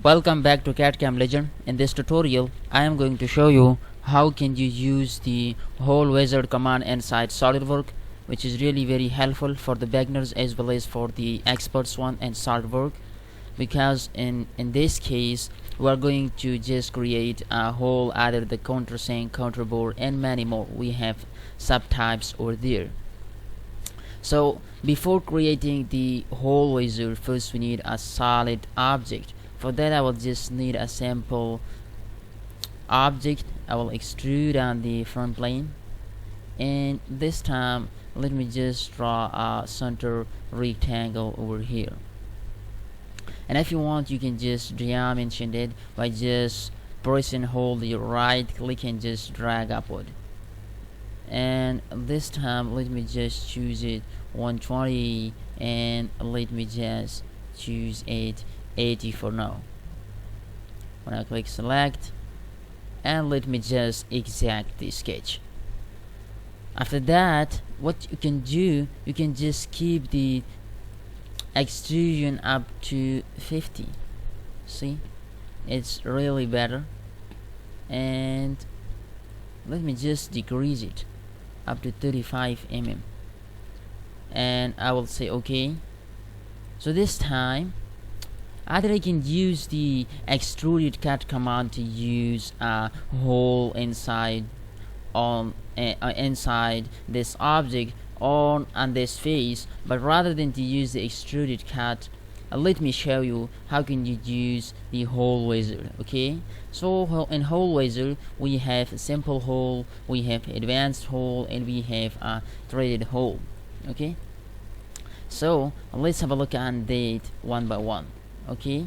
Welcome back to CAD/CAM Legend. In this tutorial, I am going to show you how can you use the hole wizard command inside SolidWorks, which is really very helpful for the beginners as well as for the experts one in SolidWorks. Because in this case, we are going to just create a hole, either the countersink, counterbore, and many more. We have subtypes over there. So before creating the hole wizard, first we need a solid object. For that, I will just need a simple object. I will extrude on the front plane, and this time let me just draw a center rectangle over here. And if you want, you can just dimension it by just pressing hold your right click and just drag upward. And this time let me just choose it 120, and let me just choose it 80 for now. When I click select, and let me just exact the sketch. After that, what you can do, you can just keep the extrusion up to 50. See, it's really better. And let me just decrease it up to 35 mm, and I will say okay. So this time either I can use the extruded cut command to use a hole inside inside this object on this face, but rather than to use the extruded cut, let me show you how can you use the hole wizard. Okay, so in hole wizard we have a simple hole, we have advanced hole, and we have a threaded hole. Okay, so let's have a look at that one by one. Okay,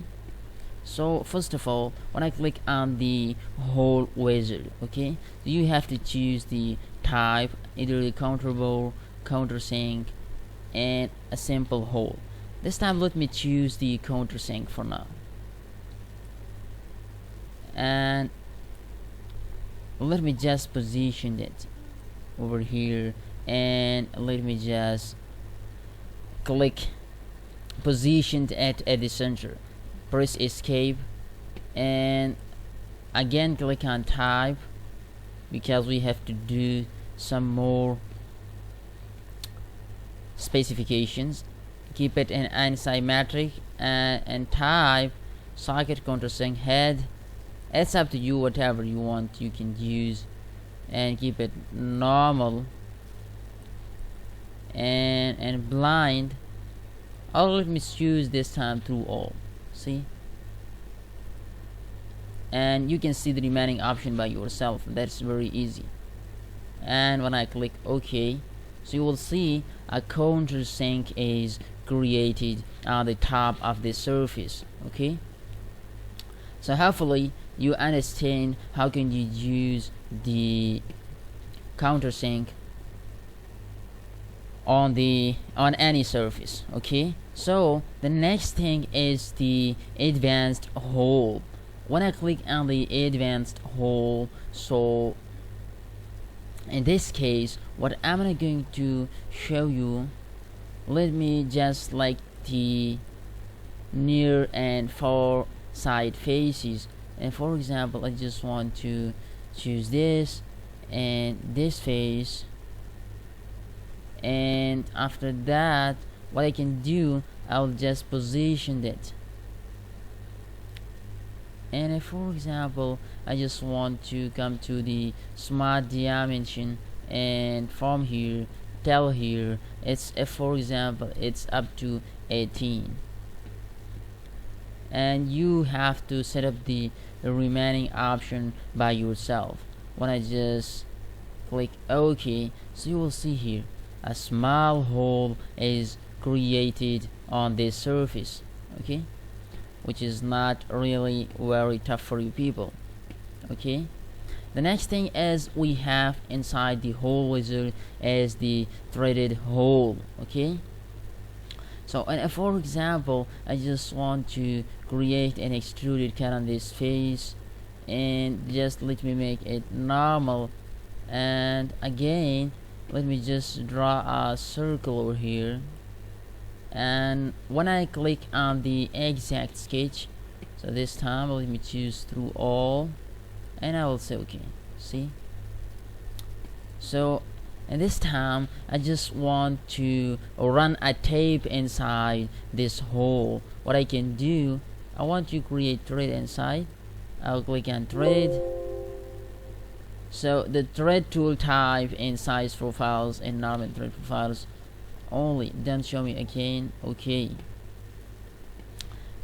so first of all, when I click on the hole wizard, okay, you have to choose the type, either the counterbore, countersink, and a simple hole. This time let me choose the countersink for now, and let me just position it over here, and let me just click positioned at the center. Press escape, and again click on type, because we have to do some more specifications. Keep it in asymmetric, and type socket countersink head. It's up to you, whatever you want you can use, and keep it normal and blind. Or let me choose this time through all. See, and you can see the remaining option by yourself. That's very easy. And when I click OK, so you will see a countersink is created on the top of the surface. Okay, so hopefully you understand how can you use the countersink on any surface. Okay, so the next thing is the advanced hole. When I click on the advanced hole, so in this case what I'm going to show you, let me just like the near and far side faces, and for example I just want to choose this and this face. And after that, what I can do, I'll just position it. And if for example I just want to come to the smart dimension, and from here tell here it's, if for example it's up to 18, and you have to set up the remaining option by yourself. When I just click OK, so you will see here a small hole is created on this surface. Okay, which is not really very tough for you people. Okay, the next thing is we have inside the hole wizard is the threaded hole. Okay, so and if for example I just want to create an extruded cut on this face, and just let me make it normal, and again let me just draw a circle over here, and when I click on the exact sketch, So this time let me choose through all, and I will say okay. See, so and this time I just want to run a tape inside this hole. What I can do, I want to create thread inside. I'll click on thread. So the thread tool type in size profiles and normal thread profiles only. Don't show me again. Okay.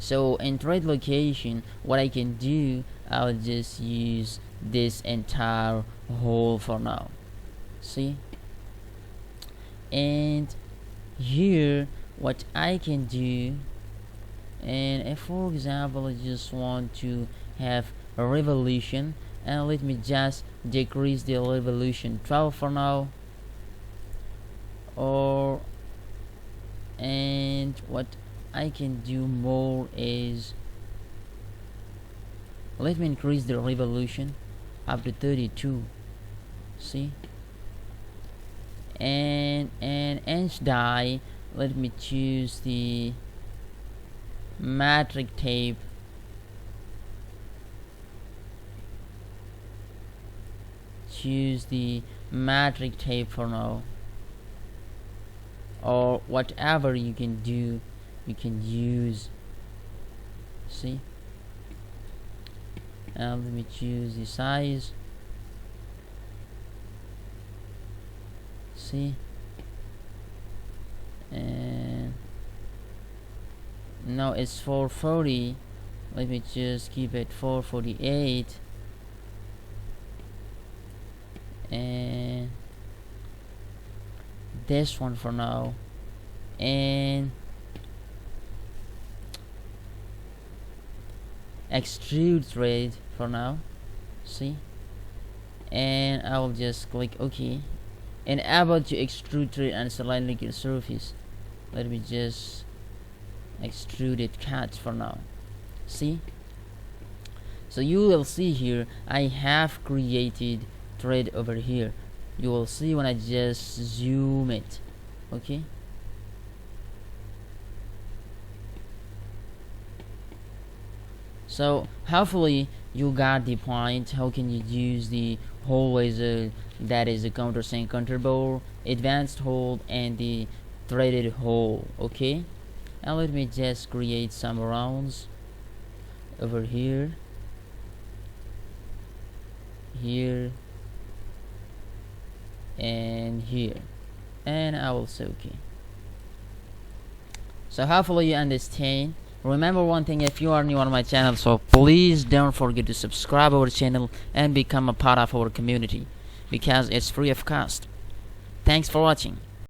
So in thread location, what I can do, I'll just use this entire hole for now. See, and here what I can do, and if for example I just want to have a revolution, and let me just decrease the revolution 12 for now, or and what I can do more is, let me increase the revolution up to 32. See, and inch die, let me choose the metric tape. Choose the metric tape for now, or whatever you can do, you can use. See, and let me choose the size. See, and now it's 440. Let me just keep it 448, and this one for now, and extrude thread for now. See, and I will just click OK, and able to extrude thread and select liquid surface. Let me just extrude it cut for now. See, so you will see here I have created thread over here. You will see when I just zoom it. Okay, so hopefully you got the point. How can you use the hole laser, that is a countersink counterbore, advanced hole, and the threaded hole. Okay, and let me just create some rounds over here, here, and here, and I will say okay. So hopefully you understand. Remember one thing, if you are new on my channel, so please don't forget to subscribe our channel and become a part of our community, because it's free of cost. Thanks for watching.